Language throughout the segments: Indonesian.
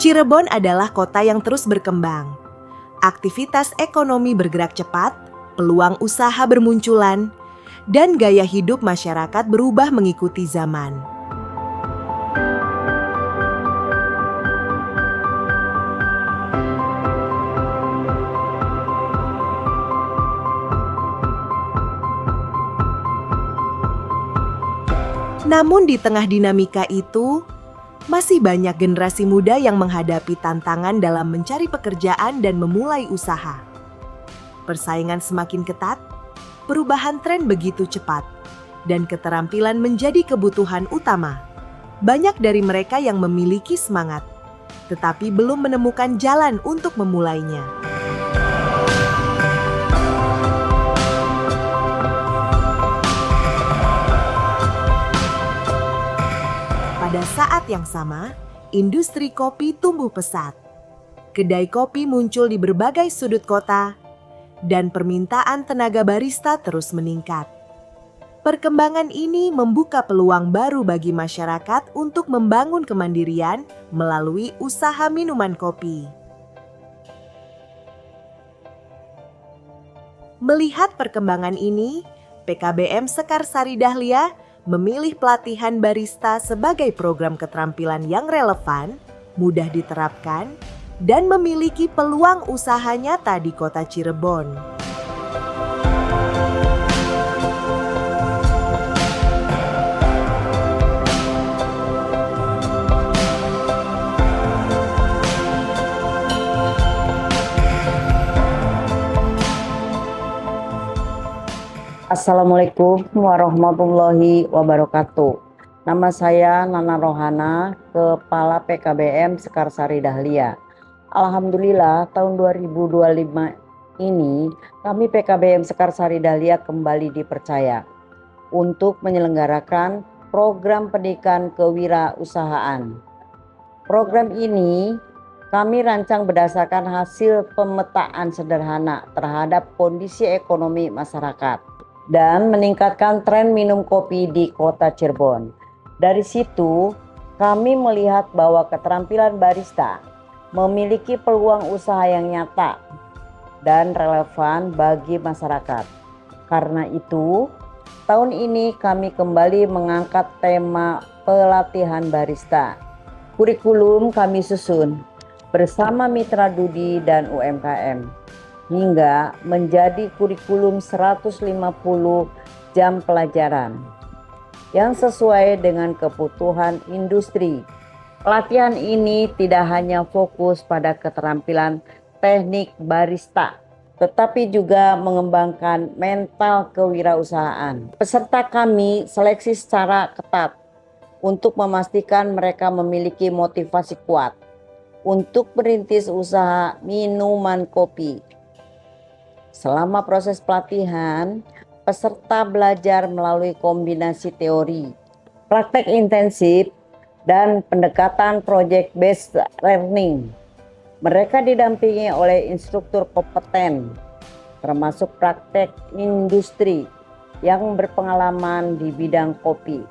Cirebon adalah kota yang terus berkembang. Aktivitas ekonomi bergerak cepat, peluang usaha bermunculan, dan gaya hidup masyarakat berubah mengikuti zaman. Namun di tengah dinamika itu, masih banyak generasi muda yang menghadapi tantangan dalam mencari pekerjaan dan memulai usaha. Persaingan semakin ketat, perubahan tren begitu cepat, dan keterampilan menjadi kebutuhan utama. Banyak dari mereka yang memiliki semangat, tetapi belum menemukan jalan untuk memulainya. Pada saat yang sama, industri kopi tumbuh pesat. Kedai kopi muncul di berbagai sudut kota, dan permintaan tenaga barista terus meningkat. Perkembangan ini membuka peluang baru bagi masyarakat untuk membangun kemandirian melalui usaha minuman kopi. Melihat perkembangan ini, PKBM Sekarsari Dahlia memilih pelatihan barista sebagai program keterampilan yang relevan, mudah diterapkan, dan memiliki peluang usaha nyata di kota Cirebon. Assalamualaikum warahmatullahi wabarakatuh. Nama saya Nana Rohana, Kepala PKBM Sekarsari Dahlia. Alhamdulillah tahun 2025 ini kami PKBM Sekarsari Dahlia kembali dipercaya untuk menyelenggarakan program pendidikan kewirausahaan. Program ini kami rancang berdasarkan hasil pemetaan sederhana terhadap kondisi ekonomi masyarakat dan meningkatkan tren minum kopi di kota Cirebon. Dari situ, kami melihat bahwa keterampilan barista memiliki peluang usaha yang nyata dan relevan bagi masyarakat. Karena itu, tahun ini kami kembali mengangkat tema pelatihan barista. Kurikulum kami susun bersama Mitra Dudi dan UMKM. Hingga menjadi kurikulum 150 jam pelajaran yang sesuai dengan kebutuhan industri. Pelatihan ini tidak hanya fokus pada keterampilan teknik barista, tetapi juga mengembangkan mental kewirausahaan. Peserta kami seleksi secara ketat untuk memastikan mereka memiliki motivasi kuat untuk merintis usaha minuman kopi. Selama proses pelatihan, peserta belajar melalui kombinasi teori, praktek intensif, dan pendekatan project-based learning. Mereka didampingi oleh instruktur kompeten, termasuk praktek industri yang berpengalaman di bidang kopi.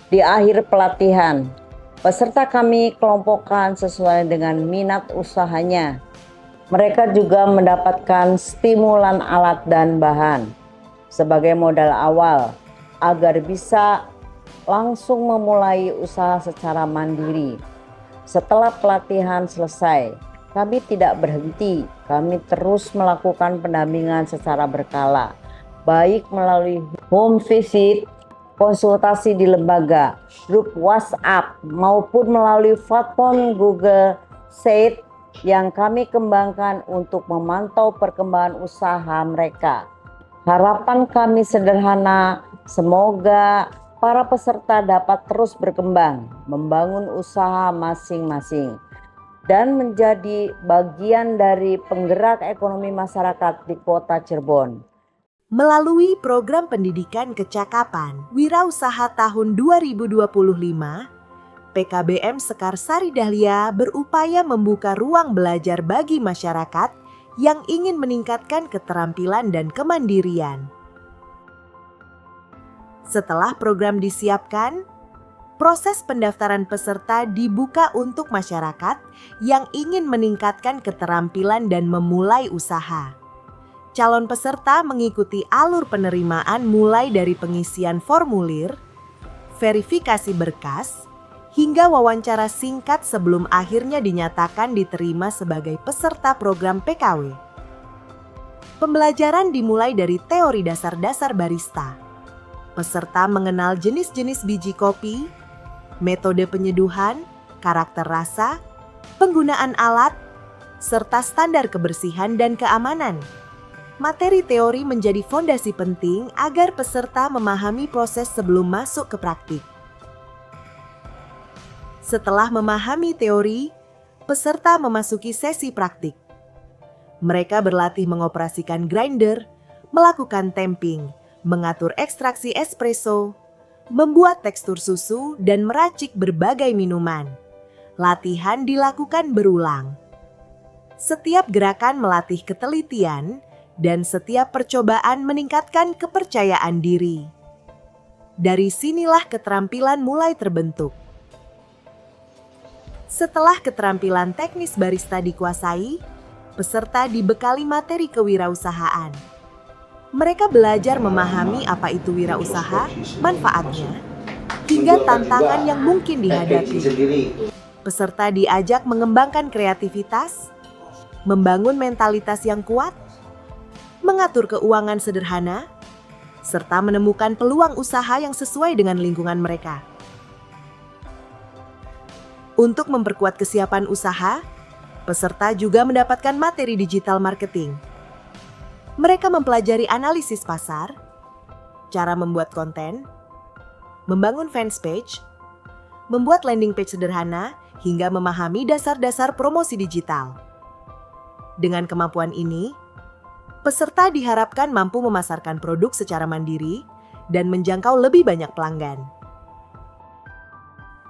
Di akhir pelatihan, peserta kami kelompokkan sesuai dengan minat usahanya. Mereka juga mendapatkan stimulan alat dan bahan sebagai modal awal agar bisa langsung memulai usaha secara mandiri. Setelah pelatihan selesai, kami tidak berhenti. Kami terus melakukan pendampingan secara berkala, baik melalui home visit, konsultasi di lembaga, grup WhatsApp, maupun melalui platform Google Sheet yang kami kembangkan untuk memantau perkembangan usaha mereka. Harapan kami sederhana, semoga para peserta dapat terus berkembang, membangun usaha masing-masing, dan menjadi bagian dari penggerak ekonomi masyarakat di kota Cirebon. Melalui program pendidikan kecakapan Wirausaha tahun 2025, PKBM Sekarsari Dahlia berupaya membuka ruang belajar bagi masyarakat yang ingin meningkatkan keterampilan dan kemandirian. Setelah program disiapkan, Proses pendaftaran peserta dibuka untuk masyarakat yang ingin meningkatkan keterampilan dan memulai usaha. Calon peserta mengikuti alur penerimaan mulai dari pengisian formulir, verifikasi berkas, hingga wawancara singkat sebelum akhirnya dinyatakan diterima sebagai peserta program PKW. Pembelajaran dimulai dari teori dasar-dasar barista. Peserta mengenal jenis-jenis biji kopi, metode penyeduhan, karakter rasa, penggunaan alat, serta standar kebersihan dan keamanan. Materi teori menjadi fondasi penting agar peserta memahami proses sebelum masuk ke praktik. Setelah memahami teori, peserta memasuki sesi praktik. Mereka berlatih mengoperasikan grinder, melakukan tamping, mengatur ekstraksi espresso, membuat tekstur susu, dan meracik berbagai minuman. Latihan dilakukan berulang. Setiap gerakan melatih ketelitian, dan setiap percobaan meningkatkan kepercayaan diri. Dari sinilah keterampilan mulai terbentuk. Setelah keterampilan teknis barista dikuasai, peserta dibekali materi kewirausahaan. Mereka belajar memahami apa itu wirausaha, manfaatnya, hingga tantangan yang mungkin dihadapi. Peserta diajak mengembangkan kreativitas, membangun mentalitas yang kuat, mengatur keuangan sederhana, serta menemukan peluang usaha yang sesuai dengan lingkungan mereka. Untuk memperkuat kesiapan usaha, peserta juga mendapatkan materi digital marketing. Mereka mempelajari analisis pasar, cara membuat konten, membangun fans page, membuat landing page sederhana, hingga memahami dasar-dasar promosi digital. Dengan kemampuan ini, peserta diharapkan mampu memasarkan produk secara mandiri dan menjangkau lebih banyak pelanggan.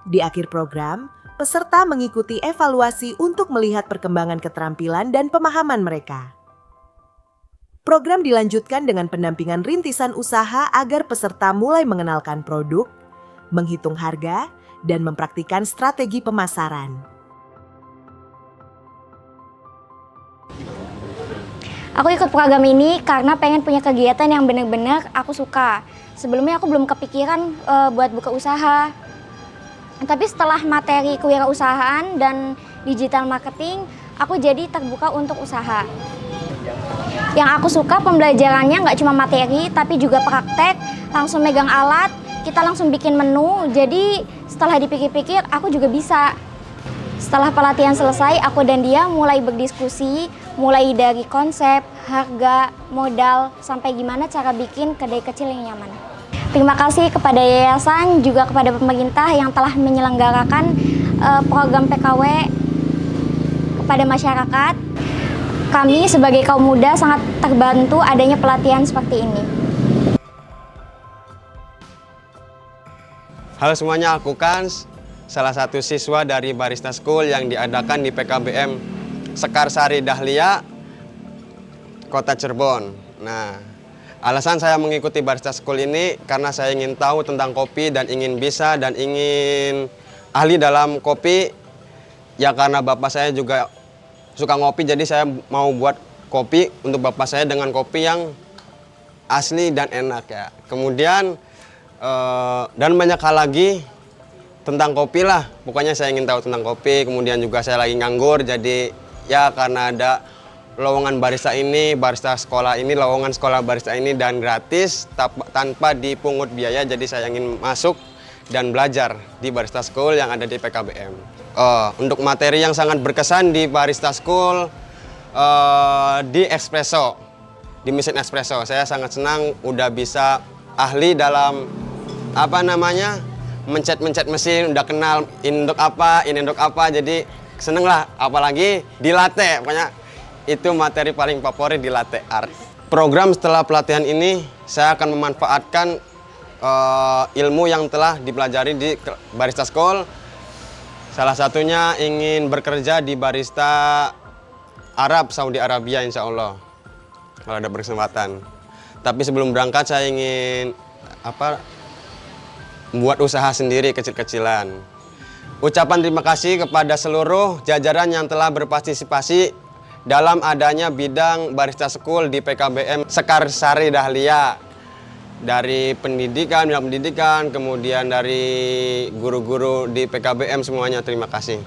Di akhir program, peserta mengikuti evaluasi untuk melihat perkembangan keterampilan dan pemahaman mereka. Program dilanjutkan dengan pendampingan rintisan usaha agar peserta mulai mengenalkan produk, menghitung harga, dan mempraktikkan strategi pemasaran. Aku ikut program ini karena pengen punya kegiatan yang benar-benar aku suka. Sebelumnya aku belum kepikiran buat buka usaha. Tapi setelah materi kewirausahaan dan digital marketing, aku jadi terbuka untuk usaha. Yang aku suka pembelajarannya nggak cuma materi, tapi juga praktek, langsung megang alat, kita langsung bikin menu. Jadi setelah dipikir-pikir, aku juga bisa. Setelah pelatihan selesai, aku dan dia mulai berdiskusi, mulai dari konsep, harga, modal, sampai gimana cara bikin kedai kecil yang nyaman. Terima kasih kepada yayasan, juga kepada pemerintah yang telah menyelenggarakan program PKW kepada masyarakat. Kami sebagai kaum muda sangat terbantu adanya pelatihan seperti ini. Halo semuanya, aku Kans, salah satu siswa dari Barista School yang diadakan di PKBM Sekarsari Dahlia, Kota Cirebon. Nah, alasan saya mengikuti Barista School ini karena saya ingin tahu tentang kopi dan ingin bisa dan ingin ahli dalam kopi. Ya karena bapak saya juga suka ngopi, jadi saya mau buat kopi untuk bapak saya dengan kopi yang asli dan enak ya. Kemudian dan banyak hal lagi tentang kopi lah. Pokoknya saya ingin tahu tentang kopi. Kemudian juga saya lagi nganggur, jadi ya karena ada lowongan barista ini, barista sekolah ini, lowongan sekolah barista ini dan gratis tanpa dipungut biaya, jadi saya ingin masuk dan belajar di Barista School yang ada di PKBM. Untuk materi yang sangat berkesan di Barista School, di espresso, di mesin espresso, saya sangat senang udah bisa ahli dalam mencet mesin, udah kenal ini untuk apa, jadi seneng lah, apalagi di latte, pokoknya itu materi paling favorit di latte art. Program setelah pelatihan ini, saya akan memanfaatkan ilmu yang telah dipelajari di Barista School. Salah satunya ingin bekerja di barista Arab, Saudi Arabia insya Allah, kalau ada kesempatan. Tapi sebelum berangkat saya ingin membuat usaha sendiri kecil-kecilan. Ucapan terima kasih kepada seluruh jajaran yang telah berpartisipasi dalam adanya bidang Barista School di PKBM Sekarsari Dahlia. Dari pendidikan, bidang pendidikan, kemudian dari guru-guru di PKBM semuanya terima kasih.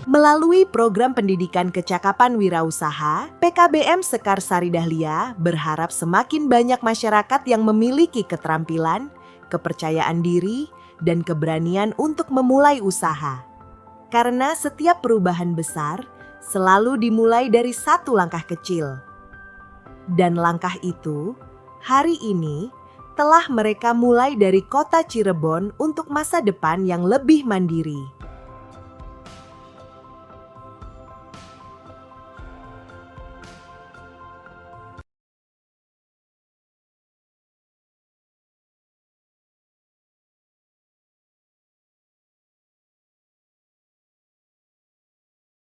Melalui program pendidikan kecakapan wirausaha, PKBM Sekarsari Dahlia berharap semakin banyak masyarakat yang memiliki keterampilan, kepercayaan diri, dan keberanian untuk memulai usaha. Karena setiap perubahan besar selalu dimulai dari satu langkah kecil. Dan langkah itu, hari ini, telah mereka mulai dari kota Cirebon untuk masa depan yang lebih mandiri.